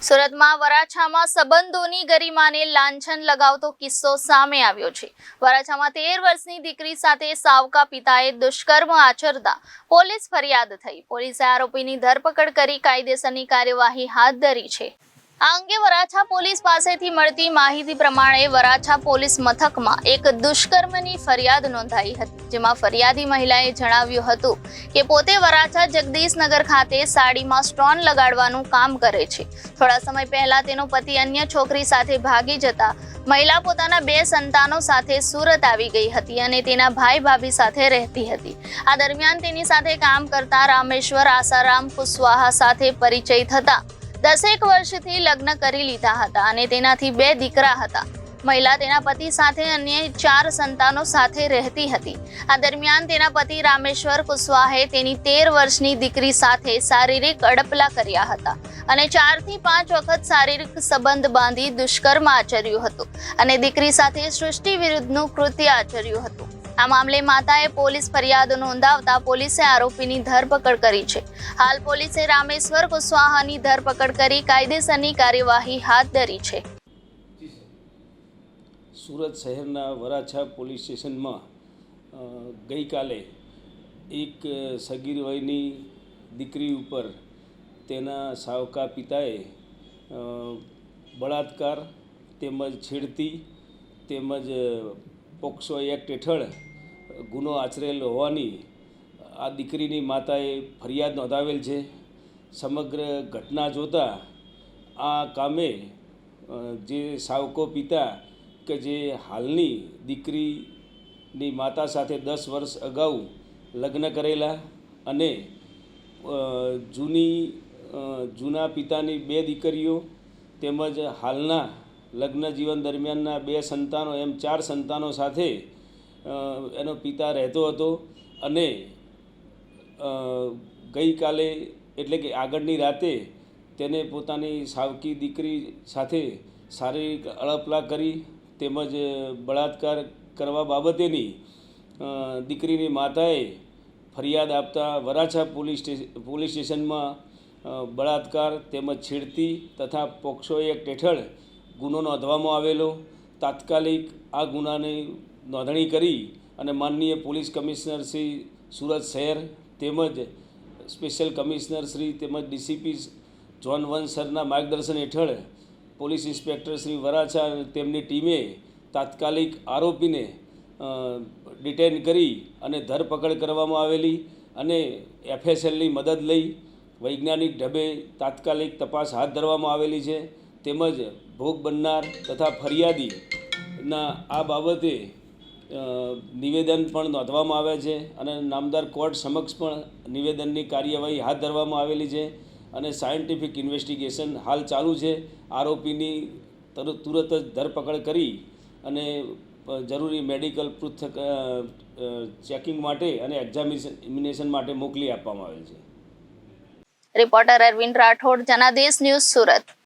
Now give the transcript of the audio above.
સુરતમાં વરાછામાં સંબંધોની ગરિમાને લાંછન લગાવતો કિસ્સો સામે આવ્યો છે। વરાછામાં 13 વર્ષની દીકરી સાથે સાવકા પિતાએ દુષ્કર્મ આચરતા પોલીસ ફરિયાદ થઈ। પોલીસે આરોપીની ધરપકડ કરી કાયદેસરની કાર્યવાહી હાથ ધરી છે। આ અંગે વરાછા પોલીસ પાસેથી મળતી માહિતી પ્રમાણે વરાછા પોલીસ મથકમાં એક દુષ્કર્મની ફરિયાદ નોંધાઈ હતી, જેમાં ફરિયાદી મહિલાએ જણાવ્યું હતું કે પોતે વરાછા જગદીશનગર ખાતે સાડીમાં સ્ટોન લગાડવાનું કામ કરે છે। થોડા સમય પહેલા તેનો પતિ અન્ય છોકરી સાથે ભાગી જતા મહિલા પોતાના 2 સંતાનો સાથે સુરત આવી ગઈ હતી અને તેના ભાઈ ભાભી સાથે રહેતી હતી। આ દરમિયાન તેની સાથે કામ કરતા રામેશ્વર આસારામ કુશવાહા સાથે પરિચય થતા 10 વર્ષથી લગ્ન કરી લીધા હતા અને તેનાથી 2 દીકરા હતા। મહિલા તેના પતિ સાથે અન્ય 4 સંતાનો સાથે રહેતી હતી। આ દરમિયાન તેના પતિ રામેશ્વર કુશવાહાએ તેની 13 વર્ષની દીકરી સાથે શારીરિક અડપલા કર્યા હતા અને 4 થી 5 વખત શારીરિક સંબંધ બાંધી દુષ્કર્મ આચર્યું હતું અને દીકરી સાથે સૃષ્ટિ વિરુદ્ધનું કૃત્ય આચર્યું હતું। આ મામલે માતાએ પોલીસ ફરિયાદ નોંધાવતા પોલીસે આરોપીની ધરપકડ કરી છે। હાલ પોલીસે રામેશ્વર કુશવાહાની ધરપકડ કરી કાયદેસરની કાર્યવાહી હાથ ધરી છે। સુરત શહેરના વરાછા પોલીસ સ્ટેશનમાં ગઈકાલે એક સગીર વયની દીકરી ઉપર તેના સાવકા પિતાએ બળાત્કાર તેમજ છેડતી તેમજ પોક્સો એક્ટ હેઠળ ગુનો આચરેલ હોવાની આ દીકરીની માતાએ ફરિયાદ નોંધાવેલ છે। સમગ્ર ઘટના જોતાં આ કામે જે સાવકો પિતા કે જે હાલની દીકરીની માતા સાથે 10 વર્ષ અગાઉ લગ્ન કરેલા અને જૂના પિતાની 2 દીકરીઓ તેમજ હાલના લગ્ન જીવન દરમિયાનના 2 સંતાનો એમ 4 સંતાનો સાથે એનો પિતા રહેતો હતો અને ગઈકાલે એટલે કે આગળની રાતે તેને પોતાની સાવકી દીકરી સાથે શારીરિક અડપલા કરી તેમજ બળાત્કાર કરવા બાબતેની દીકરીની માતાએ ફરિયાદ આપતા વરાછા પોલીસ સ્ટેશનમાં બળાત્કાર તેમજ છેડતી તથા પોક્સો એક્ટ હેઠળ ગુનો નોંધવામાં આવેલો। તાત્કાલિક આ ગુનાની નોંધણી કરી અને માનનીય પોલીસ કમિશનર શ્રી સુરત શહેર તેમજ સ્પેશિયલ કમિશનર શ્રી તેમજ ડીસીપી ઝોન 1 સરના માર્ગદર્શન હેઠળ પોલીસ ઇન્સ્પેક્ટર શ્રી વરાછા અને તેમની ટીમે તાત્કાલિક આરોપીને ડિટેન કરી અને ધરપકડ કરવામાં આવેલી અને FSLની મદદ લઈ વૈજ્ઞાનિક ઢબે તાત્કાલિક તપાસ હાથ ધરવામાં આવેલી છે। તેમજ ભોગ બનનાર તથા ફરિયાદીના આ બાબતે નિવેદન પણ નોંધવામાં આવ્યા છે અને નામદાર કોર્ટ સમક્ષ પણ નિવેદનની કાર્યવાહી હાથ ધરવામાં આવેલી છે અને સાયન્ટિફિક ઇન્વેસ્ટિગેશન હાલ ચાલુ છે। આરોપીની તુરત જ ધરપકડ કરી અને જરૂરી મેડિકલ ચેકિંગ માટે અને એક્ઝામિનેશન માટે મોકલી આપવામાં આવેલ છે। Reporter Arvind Rathod, Janadesh News, Surat.